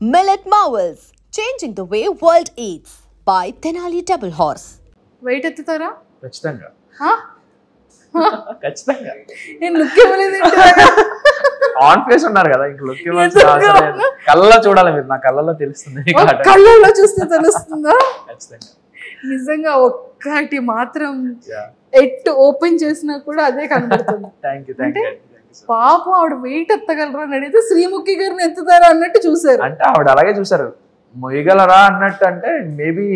Millet Marvels, changing the way world eats by Tenali Double Horse. Weight ఎత్తుతారా? ఖచ్చితంగా ఆ? ఖచ్చితంగా నేను లుక్ ఇవ్వలేదు ఆన్ ఫేస్ ఉన్నారు కదా, ఇంక లుక్ కళ్ళలో చూడాలి, మీరు నా కళ్ళలో తెలుస్తుంది. కళ్ళల్లో చూస్తే తెలుస్తుందా? ఖచ్చితంగా నిజంగా ఒక్కటి మాత్రం ఎట్టు ఓపెన్ చేసినా కూడా అదే కనబడుతుంది. అంటే పాపం ఆవిడ వెయిట్ ఎత్తగలరా అని అడిగితే శ్రీముఖి గారిని ఎత్తుతారా అన్నట్టు చూసారు. అంటే ఆవిడ అలాగే చూసారు, మొయ్యగలరా అన్నట్టు. అంటే మేబీ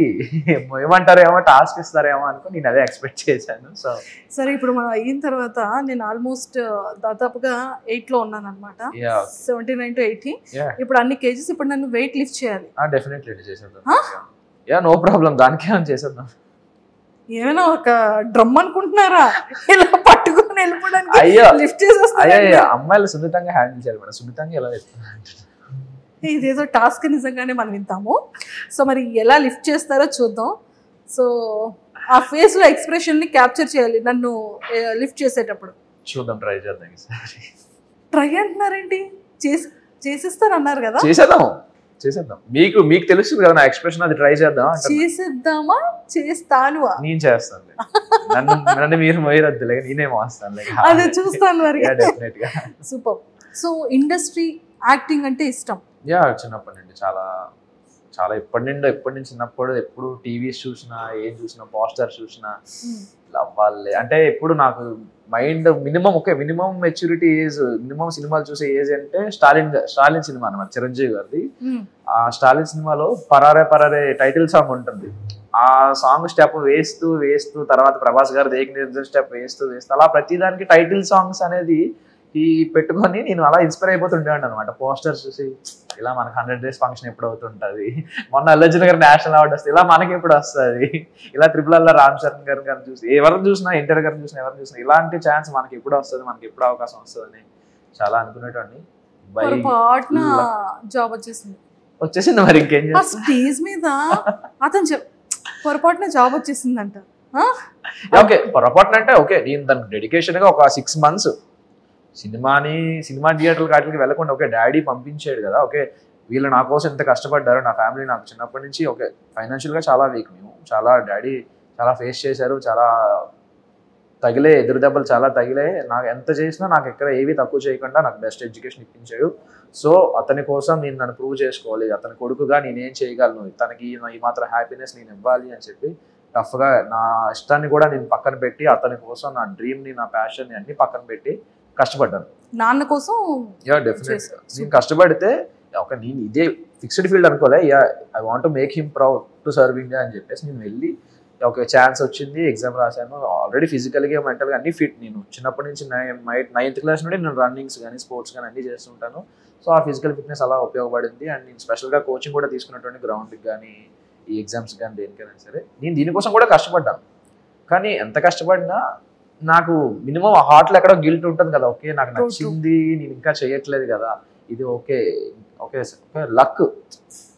మొయ్యమంటారేమో, టాస్క్ ఇస్తారేమో అనుకో నేను అదే ఎక్స్పెక్ట్ చేశాను. సో సరే, ఇప్పుడు మనం అయిన తర్వాత నేను ఆల్మోస్ట్ దాదాపుగా 8 లో ఉన్నాను అనమాట. 79 to 80. ఇప్పుడు అన్ని కేజెస్. ఇప్పుడు నన్ను వెయిట్ లిఫ్ట్ చేయాలి. డెఫినెట్లీ చేసేద్దాం. నో ప్రాబ్లం, దానికే చేసేద్దాం. ఏమైనా ఒక డ్రమ్ అనుకుంటున్నారా? ఇలా పట్టుకొని వెళ్ళిపోవడానికి లిఫ్ట్ చేసేస్తారు. అమ్మాయిలు సున్నితంగా హ్యాండిల్ చేయాలి మేడం, సున్నితంగా ఎలా ఇదేదో టాస్క్ నిజంగానే మనం వింటాము. సో మరి ఎలా లిఫ్ట్ చేస్తారో చూద్దాం. సో ఆ ఫేస్ లో ఎక్స్ప్రెషన్ ని క్యాప్చర్ చేయాలి నన్ను లిఫ్ట్ చేసేటప్పుడు. చూద్దాం, ట్రై చేద్దాం. ట్రై అంటున్నారేంటి? చేసేస్తారు అన్నారు కదా. చేసేద్దాం. మీకు తెలుస్తుంది కదా నా ఎక్స్ప్రెషన్, అది ట్రై చేద్దాం. చేసేద్దామా? చేస్తాను. నేను చేస్తాను, నన్ను మీరు మొయ్యరద్దులే, నేనే మోస్తాను. అదే చూస్తాను మరి. డెఫినెట్ గా. సూపర్. సో ఇండస్ట్రీ యాక్టింగ్ అంటే ఇష్టం? చిన్నప్పటి నుండి చాలా ఎప్పటి నుంచి చిన్నప్పుడు ఎప్పుడు టీవీస్ చూసినా, ఏం చూసినా, పోస్టర్ చూసినా అవ్వాలి అంటే ఎప్పుడు నాకు mind minimum maturity age, minimum సినిమాలు చూసే ఏజ్ అంటే స్టాలిన్ సినిమా అనమాట, చిరంజీవి గారిది. ఆ స్టాలిన్ సినిమాలో పరారే టైటిల్ సాంగ్ ఉంటుంది. ఆ సాంగ్ స్టెప్ వేస్తూ తర్వాత ప్రభాస్ గారు ఏక నిర్జన స్టెప్ వేస్తూ అలా ప్రతిదానికి టైటిల్ సాంగ్స్ అనేది ఈ పెట్టుకొని నేను అలా ఇన్స్పైర్ అయిపోతుండేవాడిని అనమాట. పోస్టర్స్ చూసి ఇలా మనకు 100 days ఫంక్షన్ ఎప్పుడు అవుతుంటుంది, మొన్న అల్లర్జున్ గారు నేషనల్ అవార్డు వస్తుంది, ఇలా మనకి ఎప్పుడు వస్తుంది, ఇలా త్రిపుల్ రామ్ చరణ్ గారు చూసి ఎవరిని చూసినా, ఎన్టీఆర్ గారిని చూసినా, ఎవరిని చూసినా ఇలాంటి ఛాన్స్ మనకి ఎప్పుడు వస్తుంది, మనకి ఎప్పుడు అవకాశం వస్తుంది అని చాలా అనుకునేటండి. జాబ్ వచ్చేసింది. మరి ఇంకేం చేస్తా, స్టేజ్ మీద అతను పొరపాటున జాబ్ వచ్చేసిందంట. ఓకే, పొరపాటున అంటే ఓకే, నేను దానికి డెడికేషన్ గా ఒక 6 months సినిమా థియేటర్లు వాటికి వెళ్ళకుండా ఓకే డాడీ పంపించాడు కదా, ఓకే వీళ్ళు నా కోసం ఎంత కష్టపడ్డారు, నా ఫ్యామిలీ నాకు చిన్నప్పటి నుంచి ఓకే ఫైనాన్షియల్గా చాలా వీక్, మేము డాడీ చాలా ఫేస్ చేశారు, చాలా ఎదురు దెబ్బలు చాలా తగిలే, నాకు ఎంత చేసినా నాకు ఎక్కడ ఏవి తక్కువ చేయకుండా నాకు బెస్ట్ ఎడ్యుకేషన్ ఇప్పించాడు. సో అతని కోసం నేను నన్ను ప్రూవ్ చేసుకోవాలి, అతని కొడుకుగా నేనేం చేయగలను, తనకి ఈ మాత్రం హ్యాపీనెస్ నేను ఇవ్వాలి అని చెప్పి టఫ్గా నా ఇష్టాన్ని కూడా నేను పక్కన పెట్టి అతని కోసం నా డ్రీమ్ని, నా ప్యాషన్ని అన్ని పక్కన పెట్టి కష్టపడ్డాను నాన్న కోసం. డెఫినెట్గా నేను కష్టపడితే ఒక నేను ఇదే ఫిక్స్డ్ ఫీల్డ్ అనుకోలే, I want make him proud to serve India అని చెప్పేసి నేను వెళ్ళి ఒక ఛాన్స్ వచ్చింది, ఎగ్జామ్ రాశాను. ఆల్రెడీ ఫిజికల్గా మెంటల్గా అన్ని ఫిట్. నేను చిన్నప్పటి నుంచి 9th class నుండి నేను రన్నింగ్స్ కానీ స్పోర్ట్స్ కానీ అన్నీ చేస్తుంటాను. సో ఆ ఫిజికల్ ఫిట్నెస్ అలా ఉపయోగపడింది. అండ్ నేను స్పెషల్గా కోచింగ్ కూడా తీసుకున్నటువంటి గ్రౌండ్కి కానీ ఈ ఎగ్జామ్స్ కానీ దేనికైనా సరే నేను దీనికోసం కూడా కష్టపడ్డాను. కానీ ఎంత కష్టపడినా నాకు మినిమం హార్ట్లో ఎక్కడో గిల్ట్ ఉంటుంది కదా, ఓకే నాకు నచ్చింది నేను ఇంకా చేయట్లేదు కదా, ఇది ఓకే లక్,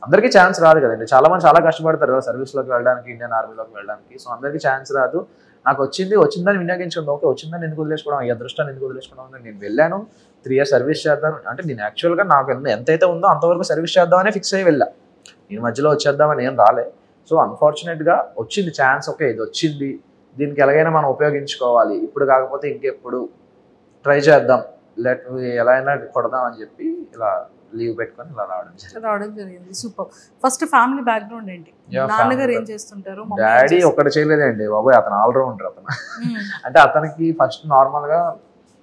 అందరికీ ఛాన్స్ రాదు కదండి. చాలా మంది చాలా కష్టపడతారు కదా సర్వీస్లోకి వెళ్ళడానికి, ఇండియన్ ఆర్మీలోకి వెళ్ళడానికి. సో అందరికీ ఛాన్స్ రాదు. నాకు వచ్చిందని వినియోగించుకుంది, ఓకే వచ్చిందని ఎందుకు వదిలేసుకోవడం, ఈ అదృష్టాన్ని ఎందుకు వదిలేసుకోవడం. నేను వెళ్ళాను, 3 years సర్వీస్ చేద్దాం అంటే నేను యాక్చువల్గా నాకు ఎంతైతే ఉందో అంతవరకు సర్వీస్ చేద్దామనే ఫిక్స్ అయ్యి వెళ్ళా. నేను మధ్యలో వచ్చేద్దామని ఏం రాలే. సో అన్ఫార్చునేట్గా వచ్చింది ఛాన్స్, ఓకే ఇది వచ్చింది, దీనికి ఎలాగైనా మనం ఉపయోగించుకోవాలి, ఇప్పుడు కాకపోతే ఇంకెప్పుడు ట్రై చేద్దాం, ఎలా అయినా కొడదాం అని చెప్పి ఇలా లీవ్ పెట్టుకొని ఇలా రావడం జరిగింది. సూపర్. ఫస్ట్ ఫ్యామిలీ బ్యాక్గ్రౌండ్ ఏంటి? నాన్నగారు ఏం చేస్తుంటారు? డాడీ ఒకటి చేయలేదండి బాబోయ్, అతను ఆల్రౌండర్. అంటే అతనికి ఫస్ట్ నార్మల్గా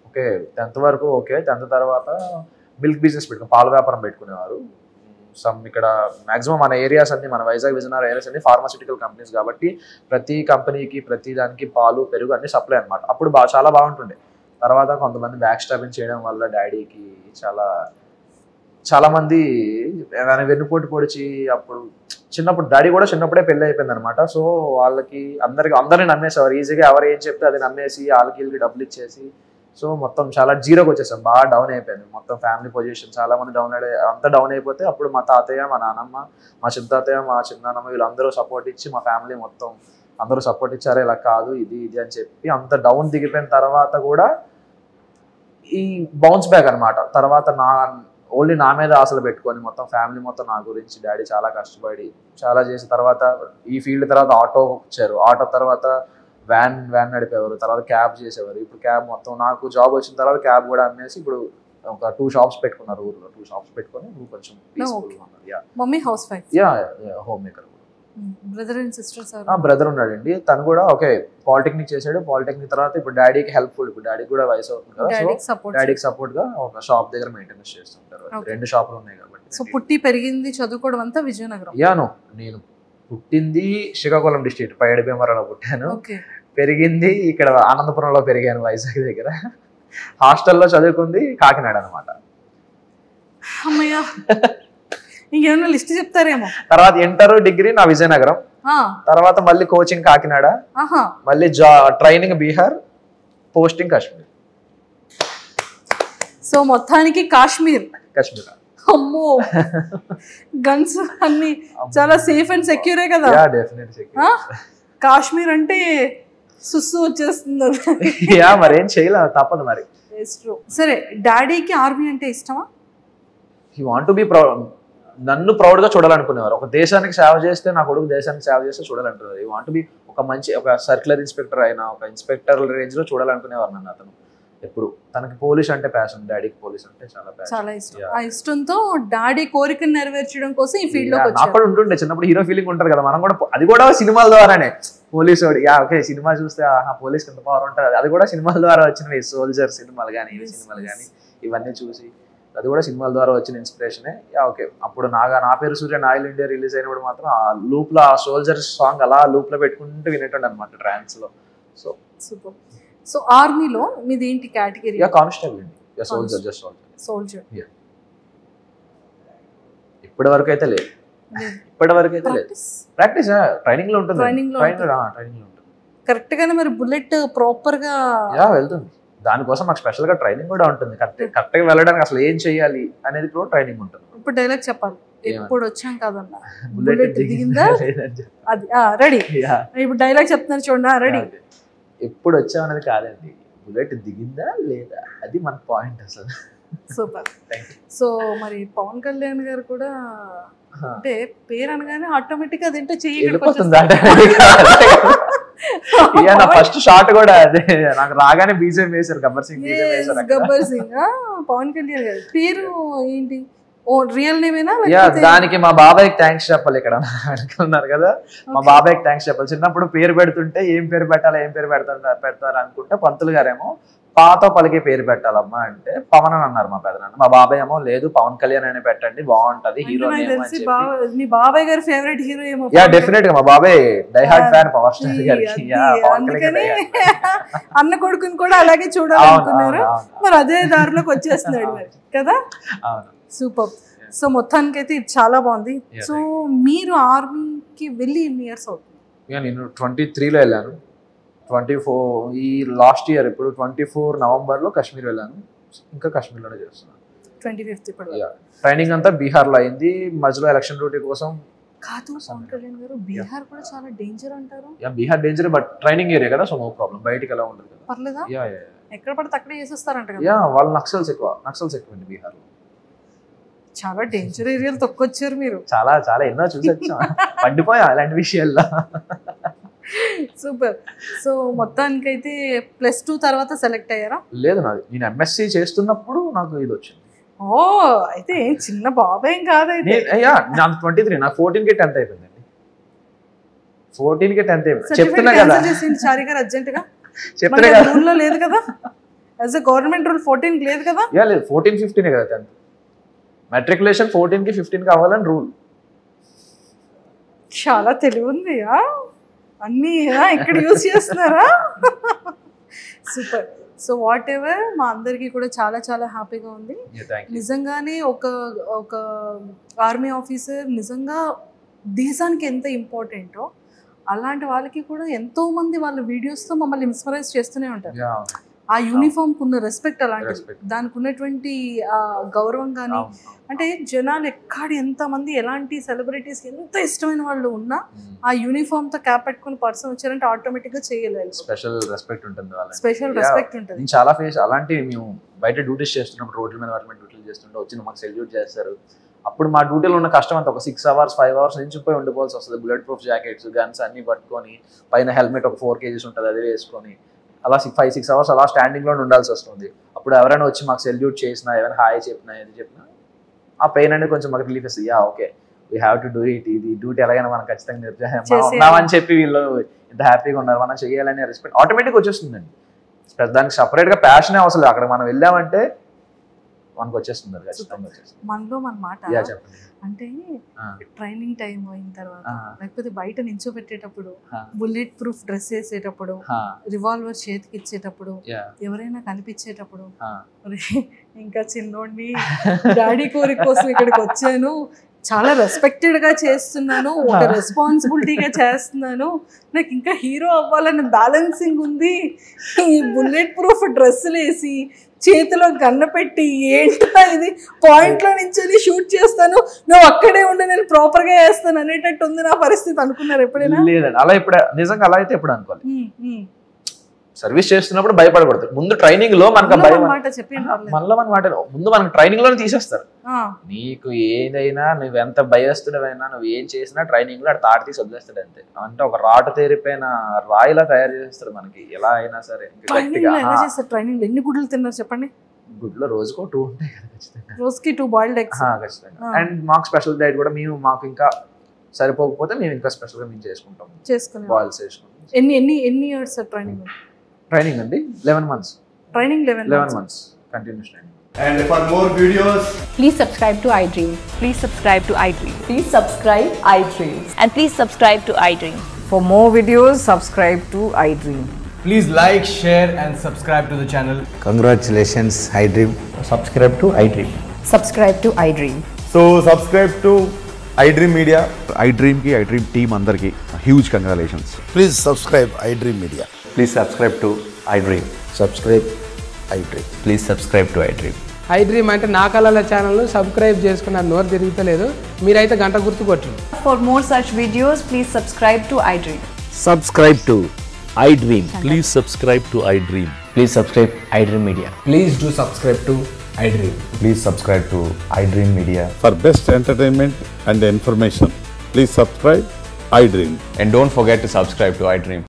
ఓకే 10th వరకు ఓకే, 10th తర్వాత మిల్క్ బిజినెస్ పాల వ్యాపారం పెట్టుకునేవారు. ఇక్కడ మాక్సిమం మన ఏరియాస్ అన్ని, మన వైజాగ్ విజయనగరం ఏరియాస్ అన్ని ఫార్మాసిటికల్ కంపెనీస్ కాబట్టి ప్రతి కంపెనీకి ప్రతి దానికి పాలు పెరుగు అన్ని సప్లై అనమాట. అప్పుడు చాలా బాగుంటుండే. తర్వాత కొంతమంది బ్యాక్ స్టాపింగ్ చేయడం వల్ల డాడీకి చాలా మంది వెన్నుపోటు పొడిచి, అప్పుడు డాడీ కూడా చిన్నప్పుడే పెళ్ళి అయిపోయింది అనమాట. సో వాళ్ళకి అందరిని నమ్మేసేవారు ఈజీగా, ఎవరు ఏం చెప్తే అది నమ్మేసి వాళ్ళకి డబ్బులు ఇచ్చేసి సో మొత్తం చాలా జీరోకి వచ్చేసాం, బాగా డౌన్ అయిపోయింది మొత్తం ఫ్యామిలీ పొజిషన్. చాలా మంది డౌన్ అయిపోతే అప్పుడు మా తాతయ్య, మా నాన్నమ్మ, మా చిన్న తాతయ్య, మా చిన్నాన్నమ్మ వీళ్ళందరూ సపోర్ట్ ఇచ్చి, మా ఫ్యామిలీ మొత్తం అందరూ సపోర్ట్ ఇచ్చారు, ఇలా కాదు ఇది అని చెప్పి అంత డౌన్ దిగిపోయిన తర్వాత కూడా ఈ బౌన్స్ బ్యాక్ అనమాట. తర్వాత ఓన్లీ నా మీద ఆశలు పెట్టుకొని మొత్తం ఫ్యామిలీ మొత్తం నా గురించి డాడీ చాలా కష్టపడి చాలా చేసిన తర్వాత ఈ ఫీల్డ్ తర్వాత ఆటో వచ్చారు, ఆటో తర్వాత వ్యాన్ నడిపేవారు, తర్వాత క్యాబ్ చేసేవారు. ఇప్పుడు క్యాబ్ మొత్తం నాకు జాబ్ వచ్చిన తర్వాత క్యాబ్ కూడా అమ్మేసి ఇప్పుడు ఒక 2 షాప్స్ పెట్టుకున్నారు ఊర్లో. 2 షాప్స్ పెట్టుకొని కొంచెం mummy house wife, home maker. Brother and sisters? Brother ఉన్నాడండి, తను కూడా ఓకే పాలిటెక్నిక్ చేశాడు. పాలిటెక్నిక్ తర్వాత ఇప్పుడు డాడీకి హెల్ప్ఫుల్, ఇప్పుడు డాడీకి కూడా వయసు అవుతుంది కదా, సో డాడీకి సపోర్ట్ గా ఒక షాప్ దగ్గర మెయింటెనెన్స్ చేస్తుంటారు. 2 షాపులు ఉన్నాయి కాబట్టి. సో పుట్టి పెరిగింది చదువుకోవడం అంతా విజయనగరం? నేను పుట్టింది శ్రీకాకుళం డిస్ట్రిక్ట్ పైడి భీమవరంలో పుట్టాను. పెరిగింది ఇక్కడ ఆనందపురంలో పెరిగాను, వైజాగ్ దగ్గర. హాస్టల్లో చదువుకుంది కాకినాడ అనమాట. అమ్మయ్య, ఇంకేమన్నా లిస్ట్ చెప్తారేమో. తర్వాత ఇంటర్ డిగ్రీ నా విజయనగరం, తర్వాత మళ్ళీ కోచింగ్ కాకినాడ, మళ్ళీ training Bihar, posting Kashmir. So మొత్తానికి కాశ్మీర్. అమ్మో, గన్స్ అన్ని చాలా సేఫ్ అండ్ సెక్యూరే కదా? కాశ్మీర్ అంటే సుస్సు వచ్చేస్తుంది. మరేం చేయలేదు, తప్పదు మరి. సరే, డాడీకి ఆర్మీ అంటే ఇష్టమా? He want to be proud, నన్ను ప్రౌడ్ గా చూడాలనుకునేవారు. ఒక దేశానికి సేవ చేస్తే, నా కొడుకు దేశానికి సేవ చేస్తే చూడాలంటున్నారు. హీ వాంట్ టు బి ఒక మంచి ఒక సర్క్యులర్ ఇన్స్పెక్టర్ అయినా, ఒక ఇన్స్పెక్టర్ రేంజ్ లో చూడాలనుకునేవారు నన్ను. అతను ఎప్పుడు తనకి పోలీస్ అంటే ప్యాషన్, డాడీకి పోలీస్ అంటే చాలా ఇష్టం. ఆ ఇష్టంతో డాడీ కోరికను నెరవేర్చడం కోసం ఈ ఫీల్డ్ లో నాకు కూడా ఉంటుండే చిన్నప్పుడు. హీరో ఫీలింగ్ ఉంటుంది కదా, మనం కూడా అది కూడా సినిమాల ద్వారానే. పోలీసు ఓకే, సినిమా చూస్తే పోలీస్ ఎంత పవర్ ఉంటుంది, అది కూడా సినిమాల ద్వారా వచ్చినవి. సోల్జర్ సినిమాలు కానీ, ఇవి సినిమాలు కానీ, ఇవన్నీ చూసి అది కూడా సినిమాల ద్వారా వచ్చిన ఇన్స్పిరేషనే. ఓకే, అప్పుడు నా పేరు సూర్య ఆయిల్ ఇండియా రిలీజ్ అయినప్పుడు మాత్రం ఆ లూప్ లో, ఆ సోల్జర్ సాంగ్ అలా లూప్ లో పెట్టుకుంటూ వినేటండి అనమాట ట్రాన్స్ లో. So super. సో ఆర్మీలో మీది ఏంటి కేటగిరీ? కానిస్టేబుల్ అండి, సోల్జర్, జస్ట్ సోల్జర్. ఇప్పటి వరకు అయితే లేదు, ప్రాక్టీస్ ట్రైనింగ్ లో ఉంటుంది. కరెక్ట్ గానే మరి బుల్లెట్ ప్రాపర్ గా వెళ్తుంది. దానికోసం మాకు స్పెషల్ గా ట్రైనింగ్ కూడా ఉంటుంది. కరెక్ట్ గా వెళ్ళడానికి అసలు ఏం చేయాలి అనేది కూడా ట్రైనింగ్ ఉంటుంది. ఇప్పుడు డైలాగ్ చెప్పాలి. ఎప్పుడు వచ్చాం కదన్నా, బుల్లెట్ దిగిందా? అది రెడీ. ఇప్పుడు డైలాగ్ చెప్తున్నారు చూడండి, రెడీ. ఎప్పుడు వచ్చాం అనేది కాదండి, బుల్లెట్ దిగిందా లేదా, అది మన పాయింట్ అసలు. సూపర్. సో మరి పవన్ కళ్యాణ్ గారు కూడా అంటే పేరు అనగానే ఆటోమేటిక్ అది ఏంటో వెళ్ళిపోతుంది. ఫస్ట్ షాట్ కూడా అదే, నాకు రాగానే బీజేపీ వేశారు, గబ్బర్ సింగ్. పవన్ కళ్యాణ్ గారు పేరు ఏంటి? రియల్ నేమేనా? దానికి మా బాబాయ్కి థ్యాంక్స్ చెప్పాలి. ఇక్కడ అనుకున్నారు కదా, మా బాబాయ్కి థ్యాంక్స్ చెప్పాలి. చిన్నప్పుడు పేరు పెడుతుంటే ఏం పేరు పెట్టాలి, ఏం పేరు పెడతారు అనుకుంటే పంతులు గారేమో పాతో పలికే పేరు పెట్టాలమ్మా అంటే పవన్ అని అన్నారు మా పెదనాన్న. మా బాబాయ్ ఏమో లేదు పవన్ కళ్యాణ్ అని పెట్టండి బాగుంటది హీరో. మీ బాబాయ్ గారి ఫేవరెట్ హీరో ఏమో? డెఫినెట్ గా మా బాబాయ్ die hard fan power star గారికి. అన్న కొడుకుని కూడా అలాగే చూడాలనుకున్నారు, మరి అదే దారిలోకి వచ్చేస్తున్నాడు మరి కదా. సూపర్. సో మొత్తానికి అయితే ఇది చాలా బాగుంది. సో మీరు ఆర్మీకి వెళ్ళి ఎన్ని ఇయర్స్ అవుతుంది? నేను 23లో వెళ్ళాను. 24 ఈ లాస్ట్ ఇయర్ ఇప్పుడు 24 నవంబర్లో కాశ్మీర్ వెళ్ళాను. ఇంకా కాశ్మీర్లోనే చేస్తున్నాను. 25 ఇప్పుడు ట్రైనింగ్ అంతా బీహార్లో అయింది. మధ్యలో ఎలక్షన్ డ్యూటీ కోసం కాదు. పవన్ కళ్యాణ్ గారు బీహార్ కూడా చాలా డేంజర్ అంటారు. Bihar danger, but training area కదా, సో నో ప్రాబ్లం. బయటికి ఎలా ఉండదు కదా, పర్లేదా? ఎక్కడ పడితే అక్కడే చేసేస్తారంట కదా. వాళ్ళు నక్సల్స్ ఎక్కువ బీహార్లో. చాలా డేంజర్ ఏరియాలు తొక్కొచ్చారు మీరు. చాలా చాలా ఎన్నో చూసొచ్చా, పడిపోయా అలాంటి విషయాల్లో. సూపర్. సో మొత్తానికైతే +2 తర్వాత సెలెక్ట్ అయ్యారా? లేదు, నేను ఎంఎస్సీ చేస్తున్నప్పుడు నాకు ఇది వచ్చింది. ఓ, అయితే చిన్న బాబాయ్ కాదు. నాకు 23, నాకు 14కి 10th అయిపోయిందండి. 14కి 10th అయిపోయింది. చెప్తున్నా కదా చారి గారు అర్జెంట్ గా చెప్తున్నా కదా, రూల్లో లేదు కదా, యాజ్ ఎ గవర్నమెంట్ రూల్ 14కి లేదు కదా. లేదు, 14, 15 కదా 10th. మెట్రికులేషన్ 14కి 15కి అవ్వాలని రూల్. చాలా తెలివి ఉంది, అన్నీ ఇక్కడ యూజ్ చేస్తున్నారా? సూపర్. సో వాట్ ఎవర్, మా అందరికీ కూడా చాలా చాలా హ్యాపీగా ఉంది. నిజంగానే ఒక ఆర్మీ ఆఫీసర్ నిజంగా దేశానికి ఎంత ఇంపార్టెంటో అలాంటి వాళ్ళకి కూడా ఎంతో మంది వాళ్ళ వీడియోస్తో మమ్మల్ని ఇన్స్పైర్ చేస్తూనే ఉంటారు. ఆ యూనిఫామ్ ఉన్న రెస్పెక్ట్ అలాంటిది, దానికి ఉన్నటువంటి గౌరవం కానీ, అంటే జనాలు ఎంతమంది ఎలాంటి సెలబ్రిటీస్ ఎంత ఇష్టమైన వాళ్ళు ఉన్నా ఆ యూనిఫామ్ తో క్యాప్ పెట్టుకుని పర్సన్ వచ్చారంటే ఆటోమేటిక్ గా చేయలేదు. స్పెషల్ రెస్పెక్ట్ ఉంటుంది. స్పెషల్ రెస్పెక్ట్ ఉంటుంది. చాలా ఫేస్ అలాంటి మేము బయట డ్యూటీస్ చేస్తున్నప్పుడు, రోడ్ల మీద వాటి మీద డ్యూటీలు సెల్యూట్ చేస్తుంటే వచ్చి మాకు సెల్యూట్ చేస్తారు. అప్పుడు మా డ్యూటీలో ఉన్న కష్టం అంతా ఒక 6 hours 5 hours నించిపోయి ఉండిపోవాల్సి వస్తుంది. బుల్లెట్ ప్రూఫ్ జాకెట్స్ గన్స్ అన్ని పట్టుకొని పైన హెల్మెట్ ఒక 4 kgs ఉంటుంది అది వేసుకొని అలా 5-6 hours అలా స్టాండింగ్లో ఉండాల్సి వస్తుంది. అప్పుడు ఎవరైనా వచ్చి మాకు సెల్యూట్ చేసినా ఏమైనా హాయ్ చెప్పినా ఏది చెప్పినా ఆ పెయిన్ అనేది కొంచెం మాకు రిలీఫ్ ఇస్తుంది. Okay we have to do it, ఇది డ్యూటీ ఎలాగైనా మనం ఖచ్చితంగా ఉన్నామని చెప్పి వీళ్ళు ఇంత హ్యాపీగా ఉన్నారు మనం చేయాలనే రెస్పెక్ట్ ఆటోమేటిక్గా వచ్చేస్తుందండి. దానికి సపరేట్గా ప్యాషనే అవసరం. అక్కడ మనం వెళ్ళామంటే మనకు వచ్చేస్తుంది ఖచ్చితంగా వచ్చేస్తుంది. మనలో మన మాట అంటే ట్రైనింగ్ టైం అయిన తర్వాత లేకపోతే బయట నించోబెట్టేటప్పుడు బుల్లెట్ ప్రూఫ్ డ్రెస్ వేసేటప్పుడు రివాల్వర్ చేతికి ఇచ్చేటప్పుడు ఎవరైనా కనిపించేటప్పుడు ఇంకా చిన్నోడిని డాడీ కోరిక కోసం ఇక్కడికి వచ్చాను, చాలా రెస్పెక్టెడ్ గా చేస్తున్నాను, ఒక రెస్పాన్సిబిలిటీగా చేస్తున్నాను, నాకు ఇంకా హీరో అవ్వాలని బ్యాలెన్సింగ్ ఉంది, ఈ బుల్లెట్ ప్రూఫ్ డ్రెస్సులు వేసి చేతిలో గన్న పెట్టి ఏంటో ఇది పాయింట్లో నుంచి షూట్ చేస్తాను, నువ్వు అక్కడే ఉండి నేను ప్రాపర్ గా వేస్తాను అనేటట్టు ఉంది నా పరిస్థితి. అనుకున్నారు ఎప్పుడైనా? లేదండి, అలా ఇప్పుడు నిజంగా అలా అయితే ఎప్పుడు అనుకోవాలి. సర్వీస్ చేస్తున్నప్పుడు భయపడకూడదు. ముందు ట్రైనింగ్ లో మనకు మళ్ళీ మన మాట ముందు మనకు ట్రైనింగ్ లోనే తీసేస్తారు. నీకు ఏదైనా నువ్వు ఎంత భయస్తుడమైనా నువ్వు ఏం చేసినా ట్రైనింగ్ లో అటు తాటి తీసి వదిలేస్తాడు అంతే. అంటే ఒక రాటు తేరిపోయిన రాయిలా తయారు చేస్తారు మనకి ఎలా అయినా సరే. ట్రైనింగ్ ఎన్ని గుడ్లు తిన్నారు చెప్పండి? గుడ్లో రోజుకో 2 ఉంటాయి కదా ఖచ్చితంగా, రోజుకి 2 బాయిల్డ్ ఎగ్స్ ఖచ్చితంగా. అండ్ మాకు స్పెషల్ డైట్ కూడా మాకు ఇంకా సరిపోకపోతే మేము ఇంకా స్పెషల్ గా మేము చేసుకుంటాం బాయిల్స్ చేసుకుంటాం. ఎన్ని ఇయర్స్ ట్రైనింగ్ అండి? 11 months. Training 11 months continuous training. And for more videos, Please subscribe to iDream. Please subscribe to iDream. Please subscribe iDream. And please subscribe to iDream. For more videos, subscribe to iDream. please like, share and subscribe to the channel. Congratulations, iDream. Subscribe to iDream. Subscribe to iDream. So subscribe to iDream Media. iDream ki iDream team andarki huge congratulations. Please subscribe iDream Media. Please subscribe to iDream. Subscribe iDream. Please subscribe to iDream. iDream అంటే నా కళల channel subscribe చేసుకున్న నోరు తిరుగుతలేదు, మీరైతే గంట గుర్తు కొట్టండి. For more such videos, please subscribe to iDream. Subscribe to iDream. Please subscribe to iDream. Please subscribe iDream Media. Please do subscribe to iDream. Please subscribe to iDream Media. For best entertainment and information, please subscribe iDream. And don't forget to subscribe to iDream.